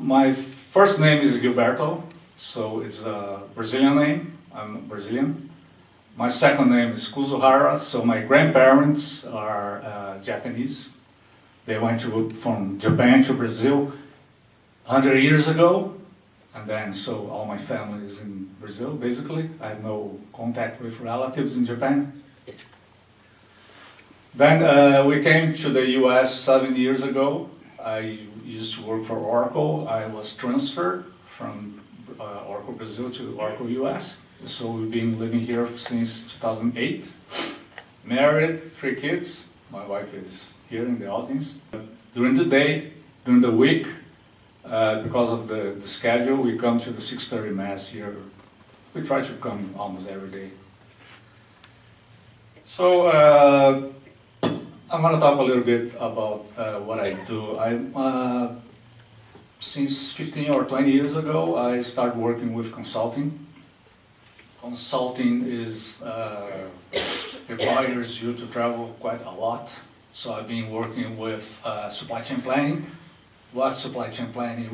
my first name is Gilberto, so it's a Brazilian name. I'm Brazilian. My second name is Kuzuhara, so my grandparents are Japanese. They went from Japan to Brazil 100 years ago, and then so all my family is in Brazil, basically. I have no contact with relatives in Japan. Then we came to the US 7 years ago. I used to work for Oracle. I was transferred from Oracle Brazil to Oracle US. So we've been living here since 2008. Married, 3 kids. My wife is here in the audience. During the day, during the week, because of the schedule, we come to the 6:30 Mass here. We try to come almost every day. So I'm going to talk a little bit about what I do. Since 15 or 20 years ago, I started working with consulting. Consulting requires you to travel quite a lot. So I've been working with supply chain planning. What's supply chain planning?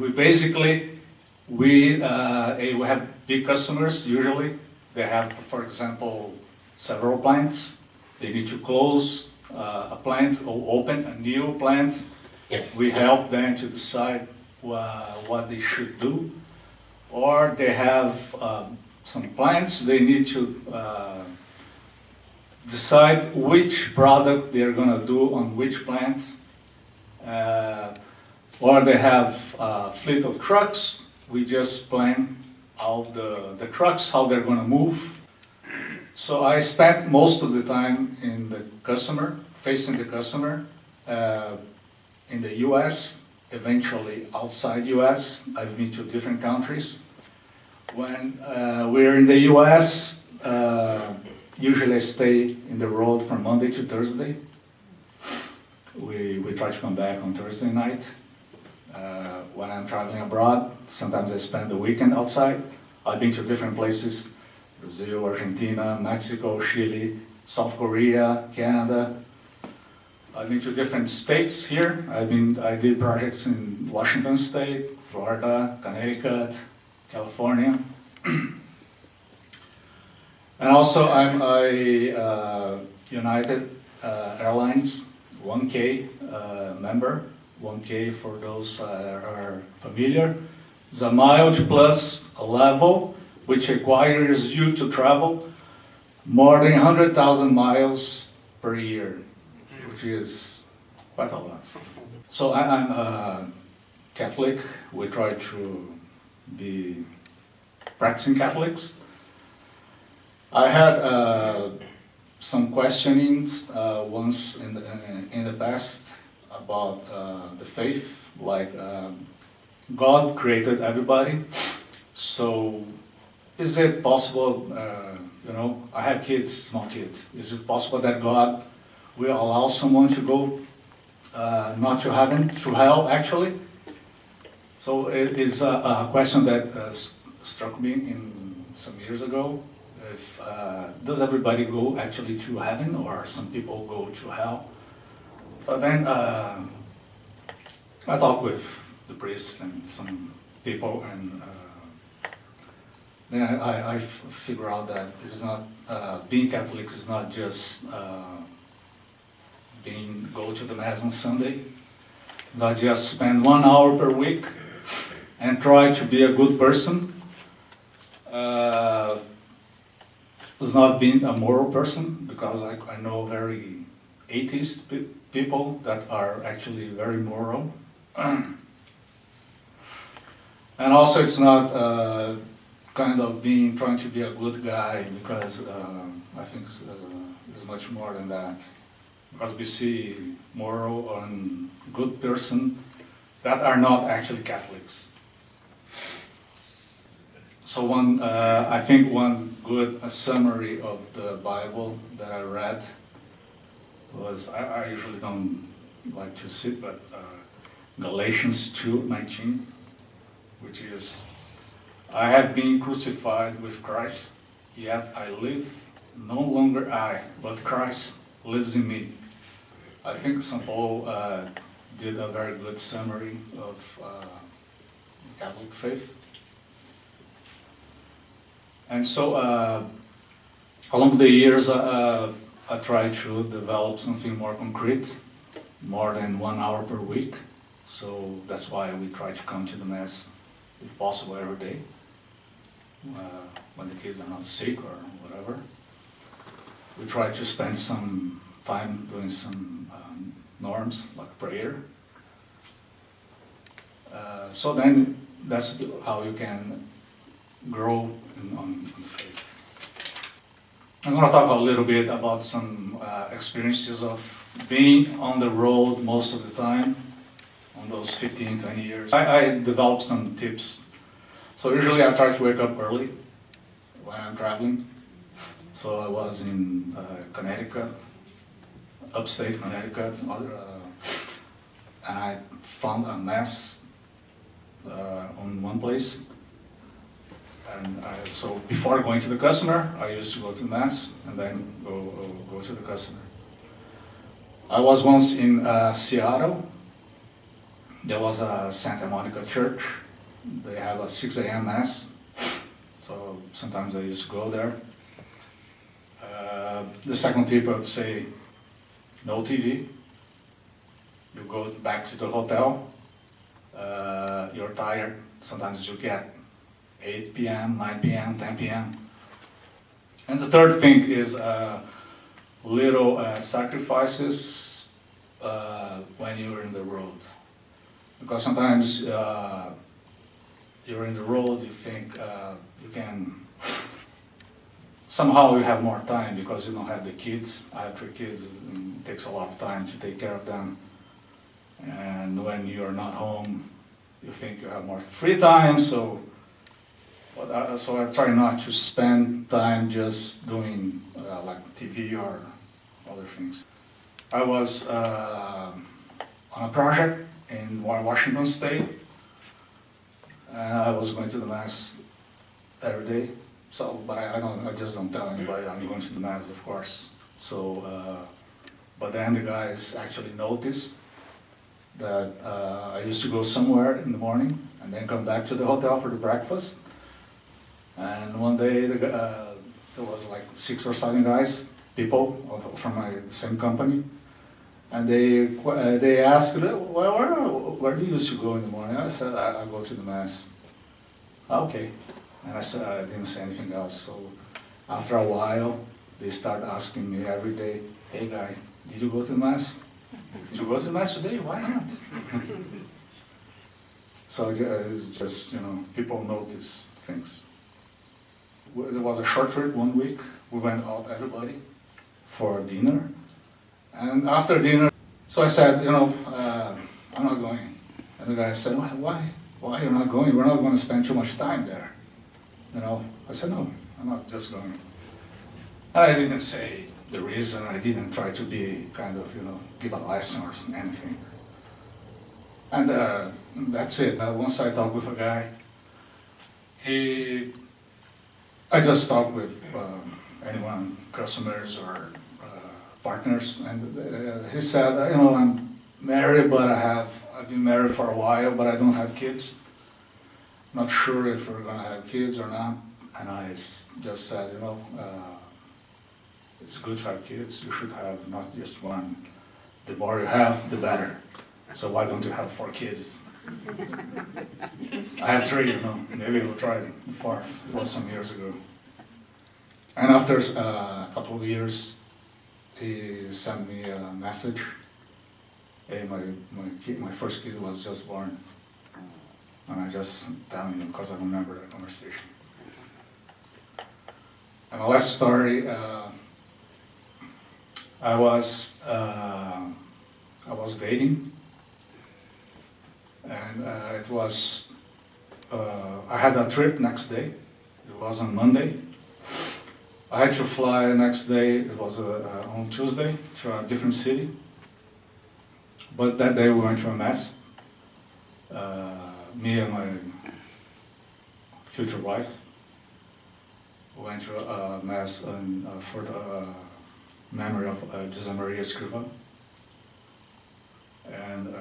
We have big customers usually. They have, for example, several plants. They need to close a plant or open a new plant. We help them to decide what they should do. Or they have some plants, they need to decide which product they're going to do on which plant. Or they have a fleet of trucks. We just plan out the trucks, how they're going to move. So I spent most of the time in the customer, facing the customer, in the US, eventually outside US. I've been to different countries. When we're in the US, usually I stay in the road from Monday to Thursday. We try to come back on Thursday night. When I'm traveling abroad, sometimes I spend the weekend outside. I've been to different places: Brazil, Argentina, Mexico, Chile, South Korea, Canada. I've been to different states here. I did projects in Washington State, Florida, Connecticut, California. And also I'm a United Airlines 1K member. 1K, for those that are familiar, is a mileage plus a level which requires you to travel more than 100,000 miles per year, which is quite a lot. So I'm a Catholic. We try to be practicing Catholics. I had some questionings once in the past about the faith, like God created everybody. So is it possible, I have kids, small kids. Is it possible that God will allow someone to go not to heaven, to hell actually? So it is a question that struck me in some years ago. If, does everybody go actually to heaven, or some people go to hell? But then I talked with the priests and some people, and then I figure out that it's not being Catholic is not just go to the Mass on Sunday. Not just spend 1 hour per week and try to be a good person. It's not being a moral person, because I know very atheist people that are actually very moral. And also it's not kind of trying to be a good guy, because I think it's much more than that. Because we see moral and good person that are not actually Catholics. So I think one good summary of the Bible that I read was, I usually don't like to sit, but Galatians 2:19, which is, I have been crucified with Christ, yet I live, no longer I, but Christ lives in me. I think St. Paul did a very good summary of Catholic faith. And so along the years, I tried to develop something more concrete, more than 1 hour per week. So that's why we try to come to the Mass, if possible, every day, when the kids are not sick or whatever. We try to spend some time doing some norms, like prayer. So then that's how you can grow on faith. I'm going to talk a little bit about some experiences of being on the road most of the time, on those 15, 20 years. I developed some tips. So usually I try to wake up early when I'm traveling. So I was in Connecticut, upstate Connecticut, and I found a Mass on one place. And so before going to the customer, I used to go to Mass and then go to the customer. I was once in Seattle. There was a Santa Monica church. They have a 6 a.m. Mass. So sometimes I used to go there. The second tip I would say, no TV. You go back to the hotel. You're tired. Sometimes you get 8 p.m., 9 p.m., 10 p.m. And the third thing is little sacrifices when you're in the road. Because sometimes you're in the road, you think you can, somehow you have more time because you don't have the kids. I have 3 kids, and it takes a lot of time to take care of them. And when you're not home, you think you have more free time, so I try not to spend time just doing like TV or other things. I was on a project in Washington State, and I was going to the Mass every day. So, but I just don't tell anybody I'm going to the Mass, of course. So, but then the guys actually noticed that I used to go somewhere in the morning and then come back to the hotel for the breakfast. And one day there was like 6 or 7 guys, people from my same company, and they asked, where do you used to go in the morning? I said, I go to the Mass. Okay. And I said, I didn't say anything else. So after a while, they started asking me every day, hey guy, did you go to the Mass? Did you go to the Mass today? Why not? So it's just, people notice things. There was a short trip 1 week. We went out, everybody, for dinner. And after dinner, so I said, I'm not going. And the guy said, why? Why you're not going? We're not going to spend too much time there. I said, no, I'm not just going. I didn't say the reason. I didn't try to be kind of, give a lesson or anything. And that's it. Once I talked with a guy, I just talked with anyone, customers or partners, and he said, I'm married, but I've been married for a while, but I don't have kids. Not sure if we're going to have kids or not. And I just said, it's good to have kids. You should have not just one. The more you have, the better. So why don't you have 4 kids? I have 3, maybe we'll try 4. It was some years ago. And after a couple of years, he sent me a message. Hey, my first kid was just born. And I just telling him because I remember that conversation. And my last story, I was dating, and it was I had a trip next day. It was on Monday. I had to fly the next day. It was on Tuesday to a different city. But that day we went to a Mass. Me and my future wife went to a Mass for the memory of José Maria Escrivá. And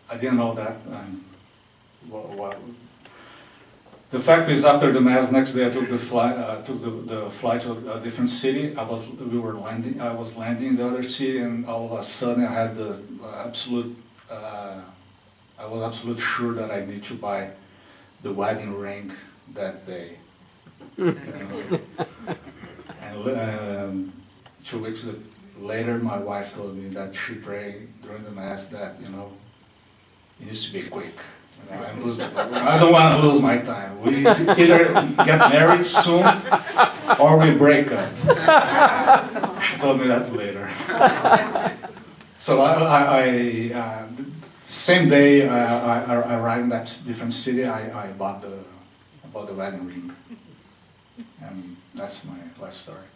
I didn't know that. And The fact is, after the mass, next day I took the flight, the flight to a different city. I was landing in the other city, and all of a sudden I had the absolute. I was absolutely sure that I need to buy the wedding ring that day. And 2 weeks later, my wife told me that she prayed during the mass that it needs to be quick. I don't want to lose my time. We either get married soon or we break up. She told me that later. So same day I arrived in that different city. I bought the wedding ring, and that's my last story.